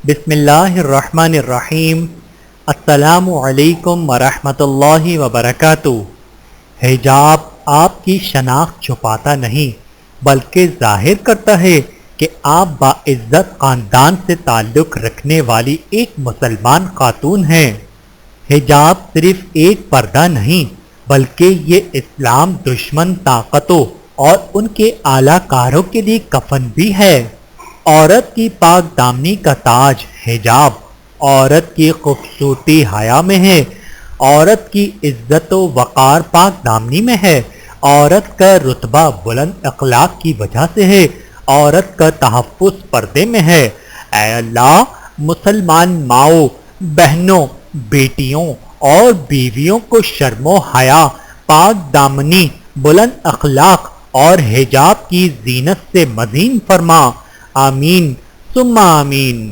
بسم اللہ الرحمن الرحیم۔ السلام علیکم ورحمۃ اللہ وبرکاتہ۔ حجاب آپ کی شناخت چھپاتا نہیں بلکہ ظاہر کرتا ہے کہ آپ باعزت خاندان سے تعلق رکھنے والی ایک مسلمان خاتون ہیں۔ حجاب صرف ایک پردہ نہیں بلکہ یہ اسلام دشمن طاقتوں اور ان کے اعلی کاروں کے لیے کفن بھی ہے۔ عورت کی پاک دامنی کا تاج حجاب عورت کی خوبصورتی حیا میں ہے، عورت کی عزت و وقار پاک دامنی میں ہے، عورت کا رتبہ بلند اخلاق کی وجہ سے ہے، عورت کا تحفظ پردے میں ہے۔ اے اللہ، مسلمان ماؤں، بہنوں، بیٹیوں اور بیویوں کو شرم و حیا، پاک دامنی، بلند اخلاق اور حجاب کی زینت سے مزین فرما۔ آمین ثم آمین۔